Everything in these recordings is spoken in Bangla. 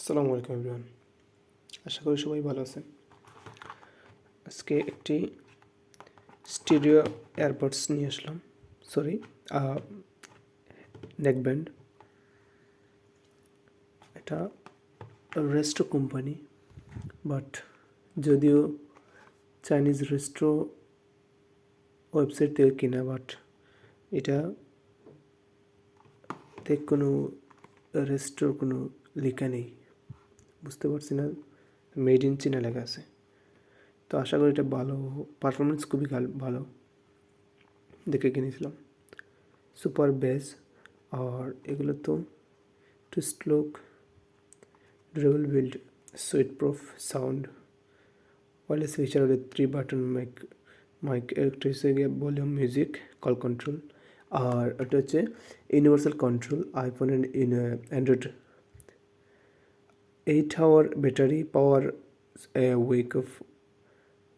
আসসালামু আলাইকুম এভরিওয়ান, আশা করি সবাই ভালো আছেন। আজকে একটি স্টিরিও এয়ারবাডস নিয়ে আসলাম, নেকব্যান্ড। এটা রেস্ট্রো কোম্পানি, বাট যদিও চাইনিজ রেস্ট্রো ওয়েবসাইট থেকে কিনা, বাট এটা কোনো রেস্ট্রোর কোনো লেখা নেই, বুঝতে পারছি না, মেড ইন চীনা লেখা আছে। তো আশা করি এটা ভালো, পারফরমেন্স খুবই ভালো দেখে কিনেছিলাম। সুপার বেস, আর এগুলো তো twist look, durable build, sweat proof sound, wireless feature with 3 button mic, একটা হচ্ছে গিয়ে ভলিউম, মিউজিক, কল কন্ট্রোল, আর এটা হচ্ছে universal control iPhone and Android. 8 hour battery power week of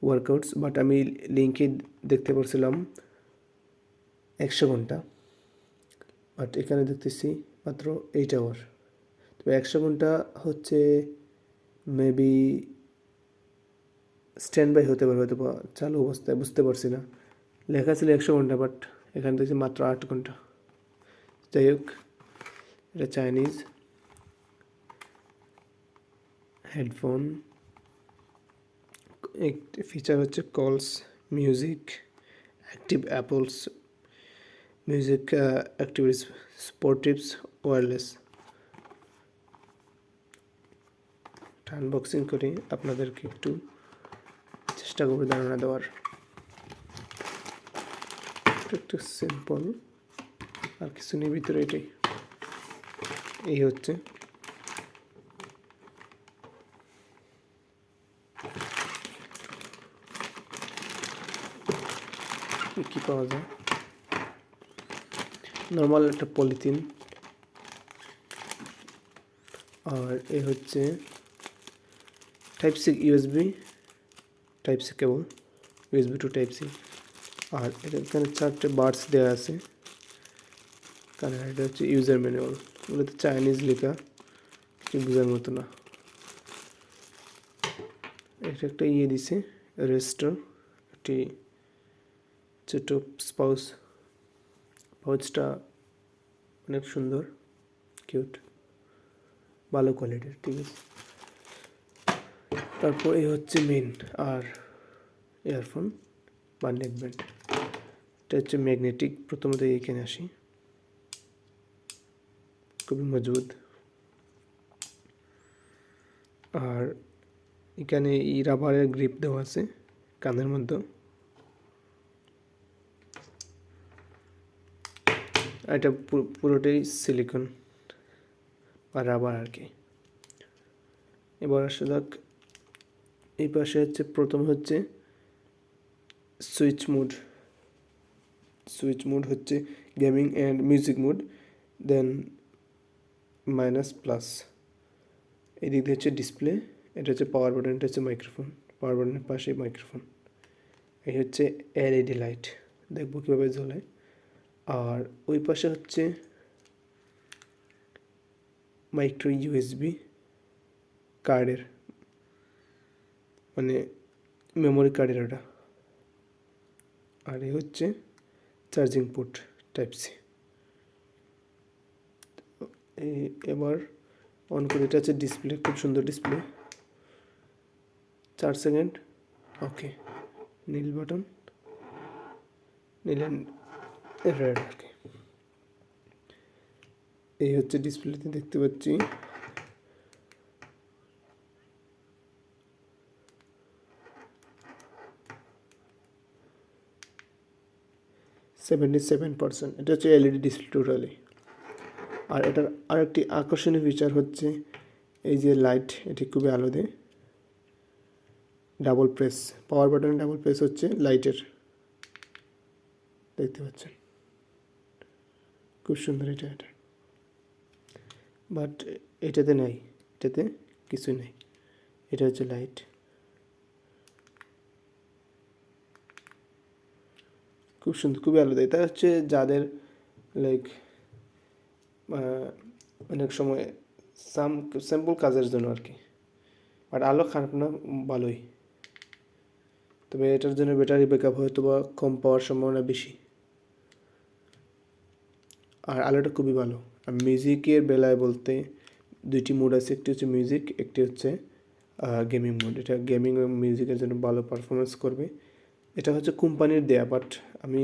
workouts, but আমি লিঙ্কে দেখতে পারছিলাম 100 ঘন্টা, বাট এখানে দেখতেছি মাত্র 8 আওয়ার। তবে 100 ঘন্টা হচ্ছে মেবি স্ট্যান্ড বাই হতে পারে, হয়তো বা চালু অবস্থায়, বুঝতে পারছি না। লেখা ছিল 100 ঘন্টা, বাট এখানে দেখছি মাত্র 8 ঘন্টা। যাই হোক, এটা চাইনিজ হেডফোন। একটি ফিচার হচ্ছে calls, music, active apples music, activities, sportives, wireless. Unboxing করি, আপনাদেরকে একটু চেষ্টা করবো ধারণা দেওয়ার। একটু সিম্পল, আর কিছু নেই ভিতরে, এটাই এই হচ্ছে। কি পাওয়া যায়, নর্মাল একটা পলিথিন, আর এই হচ্ছে type C USB, type C cable, USB to type C, আর এখানে 4টে বাডস দেওয়া আছে। কারণ এটা হচ্ছে ইউজার ম্যানুয়াল, এগুলোতে চাইনিজ লেখা, কিছু বোঝার মতো না। এটা একটা দিছে রেস্ট্রো, একটি ছোট পাউচটা অনেক সুন্দর, কিউট, ভালো কোয়ালিটির, ঠিক আছে। তারপর এই হচ্ছে মেন আর ইয়ারফোন বা নেকব্যান্ড। এটা হচ্ছে ম্যাগনেটিক, প্রথমত এখানে আসি, খুবই মজবুত, আর এখানে এই রাবারের গ্রিপ দেওয়া আছে কানের মধ্যে। এটা পুরোটাই সিলিকন বা রাবার আর কি। এবার আসা যাক, এই পাশে হচ্ছে প্রথম হচ্ছে সুইচ মোড হচ্ছে gaming and music mode, then minus plus. এই দিক দিয়ে হচ্ছে ডিসপ্লে, এটা হচ্ছে পাওয়ার বাটন, এটা হচ্ছে মাইক্রোফোন, পাওয়ার বাটনের পাশে মাইক্রোফোন। এই হচ্ছে এলইডি লাইট, দেখবো কীভাবে জ্বলে। আর ওই পাশে হচ্ছে মাইক্রো ইউএসবি কার্ডের, মানে মেমোরি কার্ডের ওটা। আর এই হচ্ছে চার্জিং পোর্ট টাইপ সি। এবার অন করে, এটা হচ্ছে ডিসপ্লে, খুব সুন্দর ডিসপ্লে। 4 সেকেন্ড, ওকে, নীল বাটন, নীল রেড আর কি। এই হচ্ছে ডিসপ্লেতে দেখতে পাচ্ছি %, এটা হচ্ছে এলইডি ডিসপ্লে টোটালি। আর এটার আরেকটি আকর্ষণীয় ফিচার হচ্ছে এই যে লাইট, এটি খুবই আলো দেয়। ডাবল প্রেস, পাওয়ার বাটনে ডাবল প্রেস হচ্ছে লাইটের, দেখতে পাচ্ছেন, খুব সুন্দর এটা। বাট এটাতে নাই, এটাতে কিছু নেই, এটা হচ্ছে লাইট। খুব সুন্দর, খুবই আলাদা। এটা হচ্ছে যাদের লাইক অনেক সময় স্যাম্পল কাজের জন্য আর কি। বাট আলো খারাপ না, ভালোই। তবে এটার জন্য ব্যাটারি ব্যাকআপ হয়তো বা কম পাওয়ার সম্ভাবনা বেশি। আর আলোটা খুবই ভালো। আর মিউজিকের বেলায় বলতে দুইটি মোড আছে, একটি হচ্ছে মিউজিক, একটি হচ্ছে গেমিং মোড। এটা গেমিং এবং মিউজিকের জন্য ভালো পারফরমেন্স করবে। এটা হচ্ছে কোম্পানির দেয়া, বাট আমি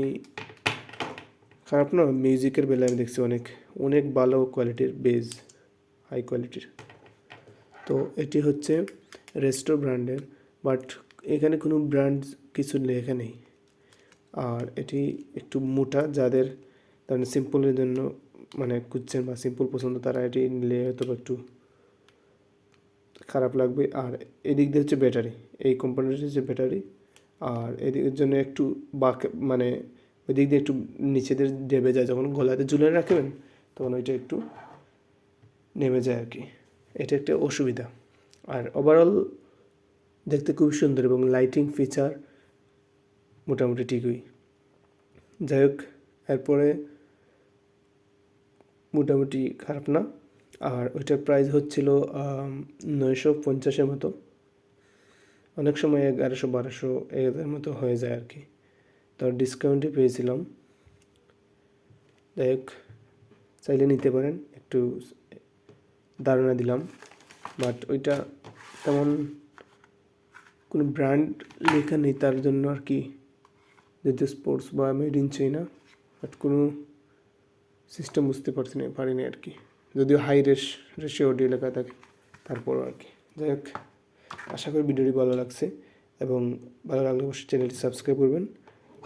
খারাপ না, মিউজিকের বেলায় আমি দেখছি অনেক অনেক ভালো কোয়ালিটির বেজ, হাই কোয়ালিটির। তো এটি হচ্ছে রেস্টো ব্র্যান্ডের, বাট এখানে কোনো ব্র্যান্ড কিছু লেখা নেই। আর এটি একটু মোটা, যাদের ধরেন সিম্পলের জন্য মানে খুঁজছেন বা সিম্পল পছন্দ, তারা এটি নিলে হয়তো একটু খারাপ লাগবে। আর এদিক দিয়ে হচ্ছে ব্যাটারি, এই কোম্পানির হচ্ছে ব্যাটারি। আর এদিকের জন্য একটু মানে ওই দিক দিয়ে একটু নিচেদের দেবে যায়, যখন গলাতে ঝুলে রাখবেন তখন ওইটা একটু নেমে যায় আর কি। এটা একটা অসুবিধা। আর ওভারঅল দেখতে খুব সুন্দর এবং লাইটিং ফিচার মোটামুটি ঠিকই। যাই হোক, এরপরে মোটামুটি খারাপ না। আর ওইটার প্রাইস হচ্ছিল 950-এর মতো। অনেক সময় 1100-1200 এর মতো হয়ে যায় আর কি। তো ডিসকাউন্টে পেয়েছিলাম। যাই হোক, চাইলে নিতে পারেন, একটু ধারণা দিলাম। বাট ওইটা তেমন কোনো ব্র্যান্ড লেখা নেই তার জন্য আর কি, যেহেতু স্পোর্টস বা মেড ইন চাইনা। বাট কোনো সিস্টেম বুঝতে পারিনি আর কি, যদিও হাই রেশিও অডিও লেখা থাকে তারপরও আর কি। যাই হোক, আশা করি ভিডিওটি ভালো লাগছে, এবং ভালো লাগলে অবশ্যই চ্যানেলটি সাবস্ক্রাইব করবেন।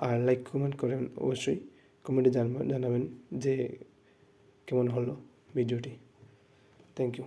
আর লাইক কমেন্ট করেন, অবশ্যই কমেন্টে জানাবেন যে কেমন হলো ভিডিওটি। Thank you.